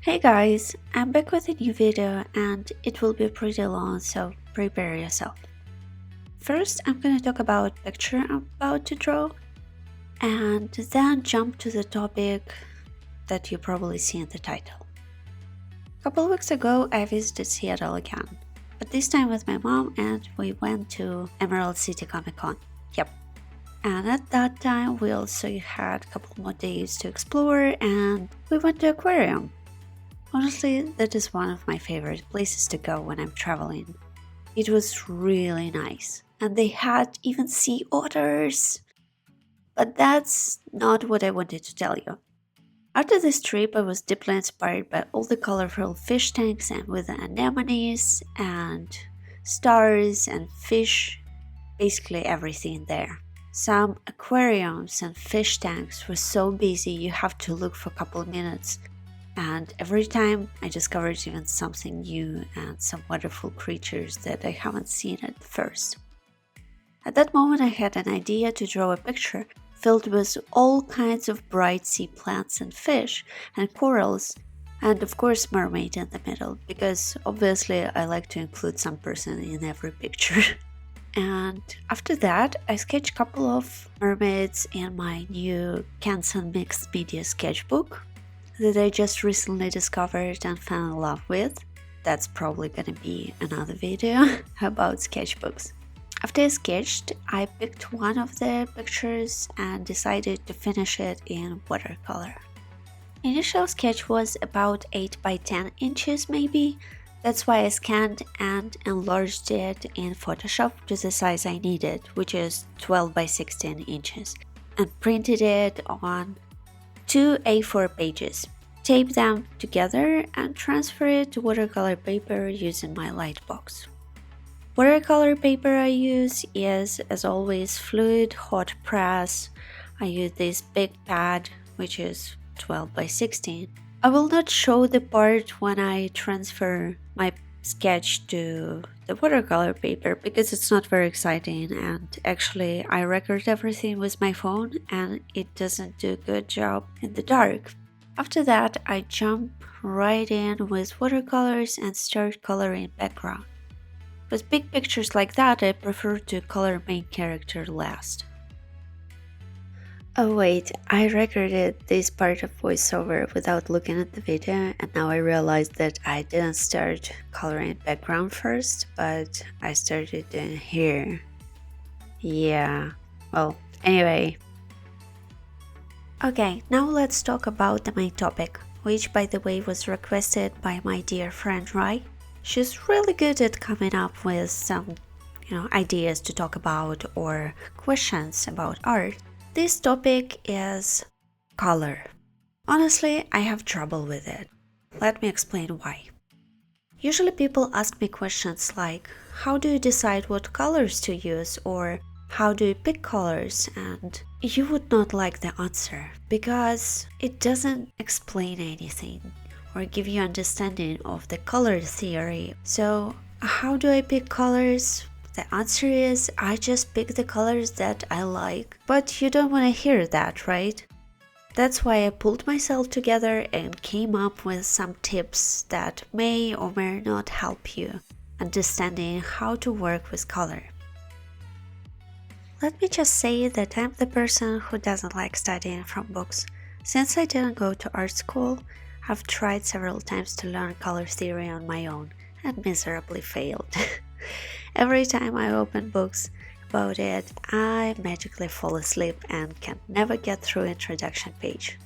Hey guys, I'm back with a new video and it will be pretty long, so prepare yourself. First, I'm gonna talk about the picture I'm about to draw and then jump to the topic that you probably see in the title. A couple weeks ago, I visited Seattle again, but this time with my mom and we went to Emerald City Comic Con. Yep. And at that time, we also had a couple more days to explore and we went to aquarium. Honestly, that is one of my favorite places to go when I'm traveling. It was really nice, and they had even sea otters. But that's not what I wanted to tell you. After this trip, I was deeply inspired by all the colorful fish tanks and with the anemones and stars and fish, basically everything there. Some aquariums and fish tanks were so busy you have to look for a couple of minutes. And every time I discovered even something new and some wonderful creatures that I haven't seen at first. At that moment I had an idea to draw a picture filled with all kinds of bright sea plants and fish and corals and of course mermaid in the middle, because obviously I like to include some person in every picture. And after that I sketched a couple of mermaids in my new Canson Mixed Media sketchbook that I just recently discovered and fell in love with. That's probably gonna be another video about sketchbooks. After I sketched, I picked one of the pictures and decided to finish it in watercolor. Initial sketch was about 8 by 10 inches maybe. That's why I scanned and enlarged it in Photoshop to the size I needed, which is 12 by 16 inches, and printed it on 2 A4 pages, tape them together and transfer it to watercolor paper using my Lightbox. Watercolor paper I use is, as always, fluid hot press. I use this big pad, which is 12 by 16. I will not show the part when I transfer my sketch to the watercolor paper because it's not very exciting, and actually I record everything with my phone and it doesn't do a good job in the dark. After that I jump right in with watercolors and start coloring background. With big pictures like that I prefer to color main character last. Oh wait, I recorded this part of voiceover without looking at the video, and now I realized that I didn't start coloring background first, but I started doing here. Yeah, well, anyway. Okay, now let's talk about the main topic, which by the way was requested by my dear friend Rai. She's really good at coming up with some, ideas to talk about or questions about art. This topic is color. Honestly, I have trouble with it. Let me explain why. Usually people ask me questions like, how do you decide what colors to use, or how do you pick colors? And you would not like the answer because it doesn't explain anything or give you understanding of the color theory. So how do I pick colors? The answer is I just pick the colors that I like, but you don't want to hear that, right? That's why I pulled myself together and came up with some tips that may or may not help you understanding how to work with color. Let me just say that I'm the person who doesn't like studying from books. Since I didn't go to art school, I've tried several times to learn color theory on my own and miserably failed. Every time I open books about it, I magically fall asleep and can never get through introduction page.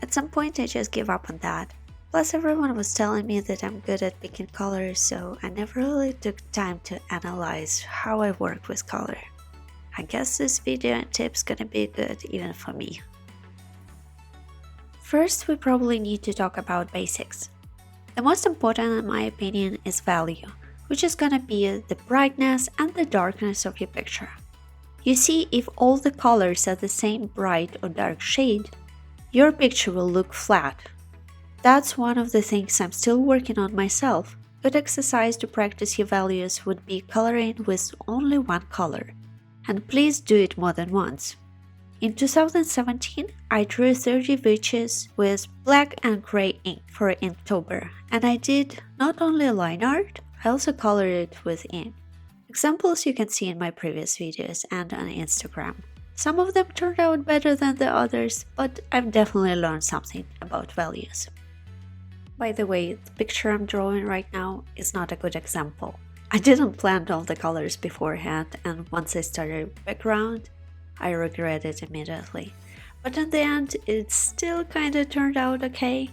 At some point I just give up on that. Plus everyone was telling me that I'm good at picking colors, so I never really took time to analyze how I work with color. I guess this video and tips gonna be good even for me. First, we probably need to talk about basics. The most important in my opinion is value, which is gonna be the brightness and the darkness of your picture. You see, if all the colors are the same bright or dark shade, your picture will look flat. That's one of the things I'm still working on myself. Good exercise to practice your values would be coloring with only one color. And please do it more than once. In 2017, I drew 30 witches with black and gray ink for Inktober, and I did not only line art, I also colored it with ink. Examples you can see in my previous videos and on Instagram. Some of them turned out better than the others, but I've definitely learned something about values. By the way, the picture I'm drawing right now is not a good example. I didn't plan all the colors beforehand, and once I started background, I regret it immediately. But in the end, it still kinda turned out okay.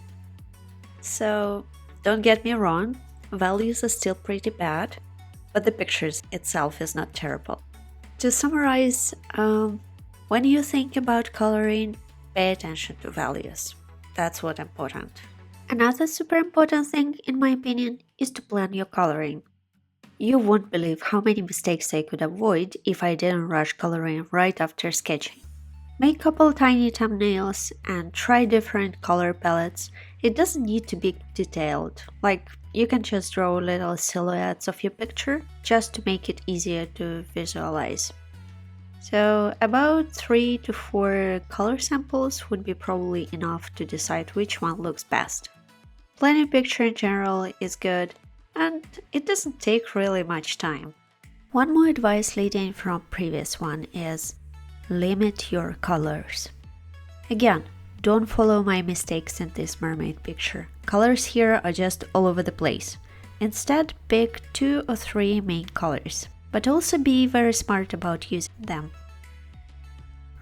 So, don't get me wrong, values are still pretty bad, but the pictures itself is not terrible. To summarize, when you think about coloring, pay attention to values. That's what's important. Another super important thing, in my opinion, is to plan your coloring. You won't believe how many mistakes I could avoid if I didn't rush coloring right after sketching. Make a couple tiny thumbnails and try different color palettes. It doesn't need to be detailed, like you can just draw little silhouettes of your picture just to make it easier to visualize. So about 3 to 4 color samples would be probably enough to decide which one looks best. Planning picture in general is good, and it doesn't take really much time. One more advice leading from previous one is limit your colors. Again, don't follow my mistakes in this mermaid picture. Colors here are just all over the place. Instead, pick 2 or 3 main colors, but also be very smart about using them.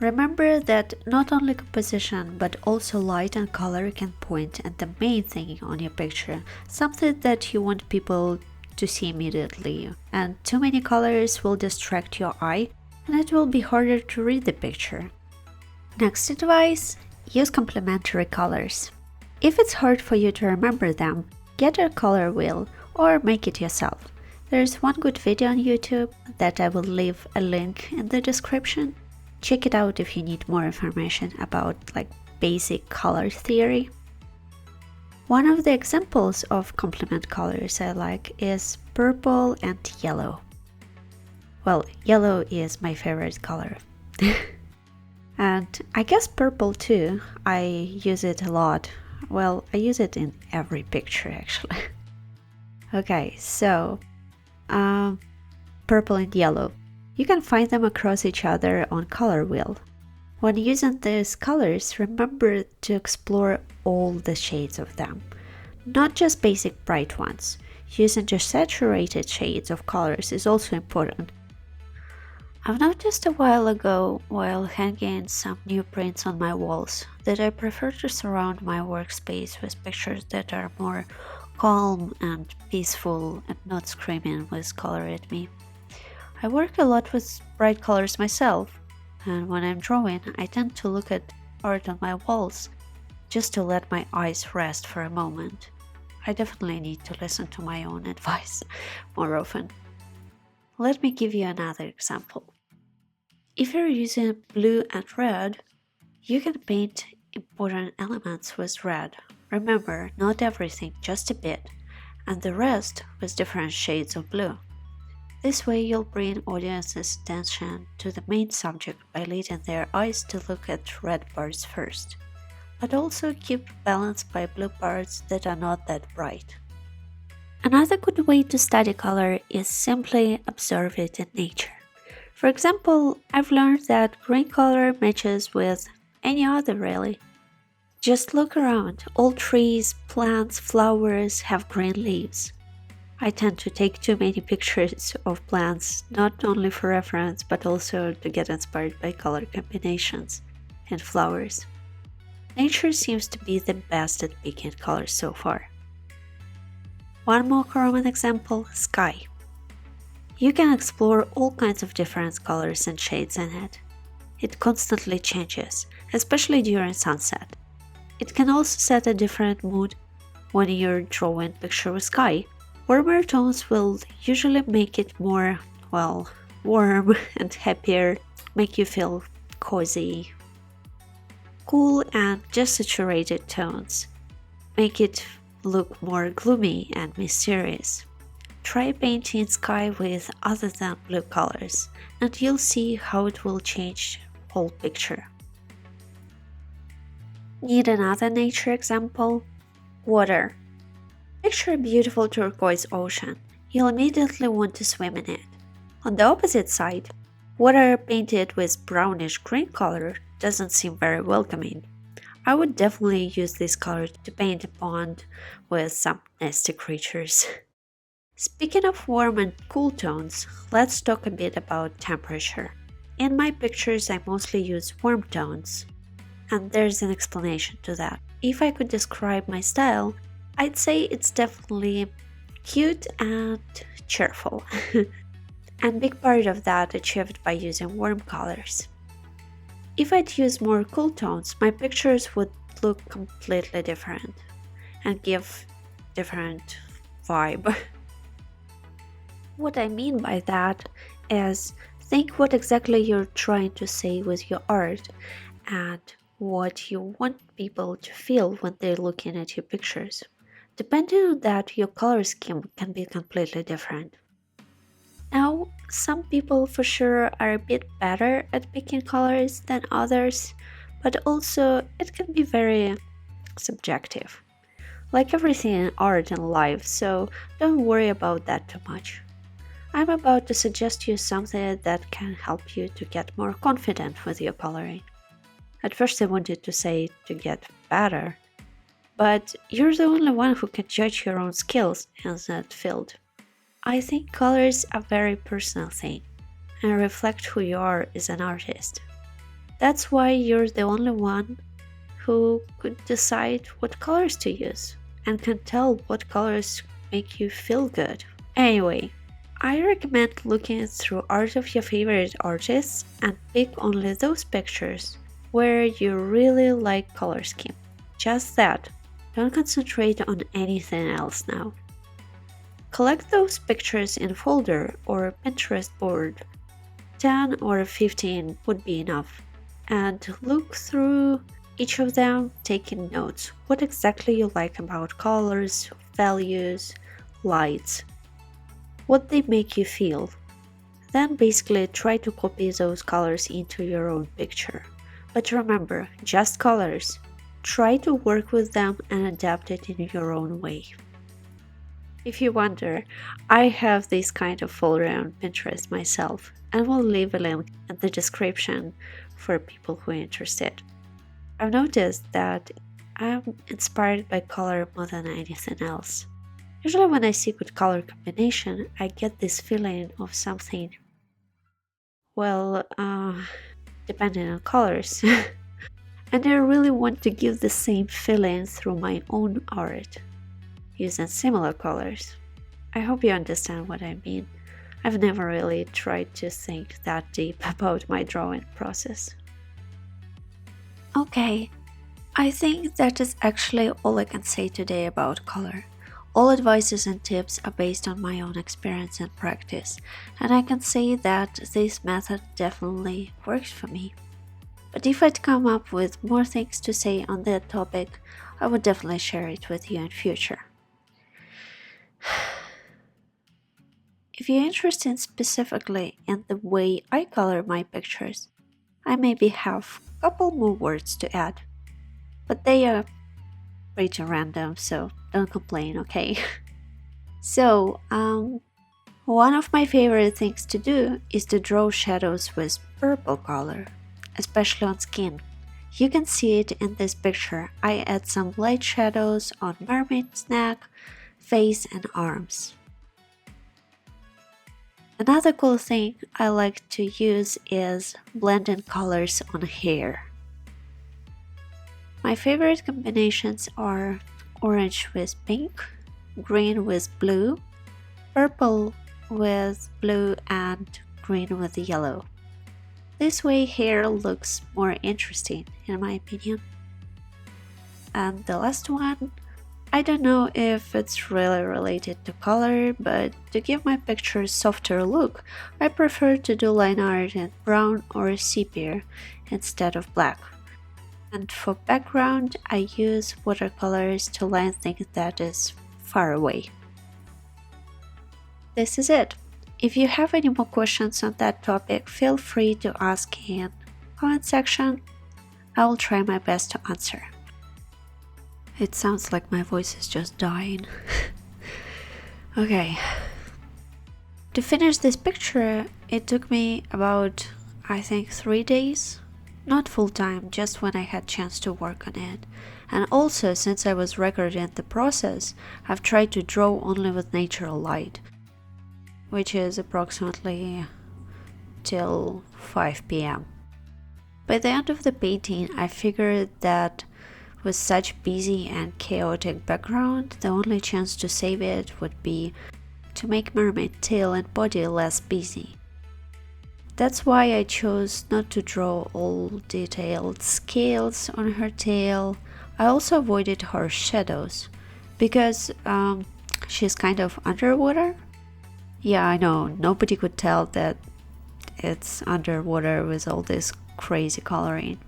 Remember that not only composition but also light and color can point at the main thing on your picture, something that you want people to see immediately, and too many colors will distract your eye and it will be harder to read the picture. Next advice, use complementary colors. If it's hard for you to remember them, get a color wheel or make it yourself. There's one good video on YouTube that I will leave a link in the description. Check it out if you need more information about basic color theory. One of the examples of complement colors I like is purple and yellow. Well, yellow is my favorite color. And I guess purple too. I use it a lot. Well, I use it in every picture actually. Okay, so purple and yellow. You can find them across each other on color wheel. When using these colors, remember to explore all the shades of them, not just basic bright ones. Using just saturated shades of colors is also important. I've noticed a while ago, while hanging some new prints on my walls, that I prefer to surround my workspace with pictures that are more calm and peaceful and not screaming with color at me. I work a lot with bright colors myself, and when I'm drawing, I tend to look at art on my walls just to let my eyes rest for a moment. I definitely need to listen to my own advice more often. Let me give you another example. If you're using blue and red, you can paint important elements with red. Remember, not everything, just a bit, and the rest with different shades of blue. This way you'll bring audience's attention to the main subject by leading their eyes to look at red parts first, but also keep balance by blue parts that are not that bright. Another good way to study color is simply observe it in nature. For example, I've learned that green color matches with any other really. Just look around, all trees, plants, flowers have green leaves. I tend to take too many pictures of plants, not only for reference, but also to get inspired by color combinations and flowers. Nature seems to be the best at picking colors so far. One more common example, sky. You can explore all kinds of different colors and shades in it. It constantly changes, especially during sunset. It can also set a different mood when you're drawing picture with sky. Warmer tones will usually make it more, warm and happier, make you feel cozy. Cool and just saturated tones make it look more gloomy and mysterious. Try painting sky with other than blue colors, and you'll see how it will change whole picture. Need another nature example? Water. Picture a beautiful turquoise ocean. You'll immediately want to swim in it. On the opposite side, water painted with brownish green color doesn't seem very welcoming. I would definitely use this color to paint a pond with some nasty creatures. Speaking of warm and cool tones, let's talk a bit about temperature. In my pictures, I mostly use warm tones, and there's an explanation to that. If I could describe my style, I'd say it's definitely cute and cheerful. And big part of that achieved by using warm colors. If I'd use more cool tones, my pictures would look completely different and give different vibe. What I mean by that is think what exactly you're trying to say with your art and what you want people to feel when they're looking at your pictures. Depending on that, your color scheme can be completely different. Now, some people for sure are a bit better at picking colors than others, but also it can be very subjective. Like everything in art and life, so don't worry about that too much. I'm about to suggest you something that can help you to get more confident with your coloring. At first I wanted to say to get better, but you're the only one who can judge your own skills in that field. I think colors are a very personal thing and reflect who you are as an artist. That's why you're the only one who could decide what colors to use and can tell what colors make you feel good. Anyway, I recommend looking through art of your favorite artists and pick only those pictures where you really like color scheme. Just that. Don't concentrate on anything else now. Collect those pictures in a folder or Pinterest board. 10 or 15 would be enough. And look through each of them, taking notes. What exactly you like about colors, values, lights. What they make you feel. Then basically try to copy those colors into your own picture. But remember, just colors. Try to work with them and adapt it in your own way. If you wonder, I have this kind of folder on Pinterest myself, and will leave a link in the description for people who are interested. I've noticed that I'm inspired by color more than anything else. Usually when I see good color combination, I get this feeling of something, depending on colors. And I really want to give the same feeling through my own art, using similar colors. I hope you understand what I mean. I've never really tried to think that deep about my drawing process. Okay, I think that is actually all I can say today about color. All advices and tips are based on my own experience and practice, and I can say that this method definitely works for me. But if I'd come up with more things to say on that topic, I would definitely share it with you in future. If you're interested specifically in the way I color my pictures, I maybe have a couple more words to add. But they are pretty random, so don't complain, okay? So, one of my favorite things to do is to draw shadows with purple color, especially on skin. You can see it in this picture. I add some light shadows on Mermaid's neck, face and arms. Another cool thing I like to use is blending colors on hair. My favorite combinations are orange with pink, green with blue, purple with blue and green with yellow. This way hair looks more interesting in my opinion. And the last one, I don't know if it's really related to color, but to give my pictures softer look, I prefer to do line art in brown or sepia instead of black. And for background, I use watercolors to line things that is far away. This is it. If you have any more questions on that topic, feel free to ask in comment section. I will try my best to answer. It sounds like my voice is just dying. Okay. To finish this picture, it took me about, I think, 3 days. Not full time, just when I had chance to work on it. And also, since I was recording the process, I've tried to draw only with natural light, which is approximately till 5 p.m. By the end of the painting, I figured that with such busy and chaotic background, the only chance to save it would be to make Mermaid tail and body less busy. That's why I chose not to draw all detailed scales on her tail. I also avoided harsh shadows, because she's kind of underwater. Yeah, I know, nobody could tell that it's underwater with all this crazy coloring.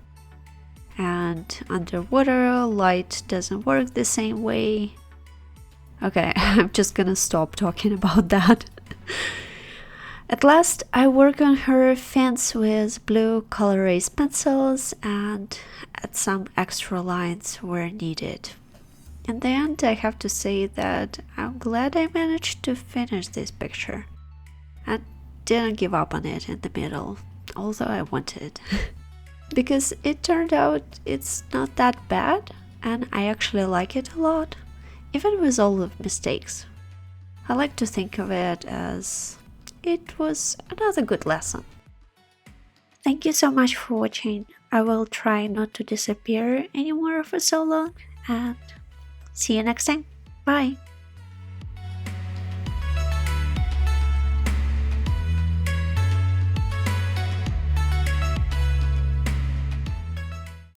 And underwater light doesn't work the same way. Okay, I'm just gonna stop talking about that. At last, I work on her fins with blue Col-Erase pencils and add some extra lines where needed. In the end, I have to say that I'm glad I managed to finish this picture and didn't give up on it in the middle, although I wanted. Because it turned out it's not that bad, and I actually like it a lot, even with all the mistakes. I like to think of it as it was another good lesson. Thank you so much for watching. I will try not to disappear anymore for so long, and see you next time. Bye!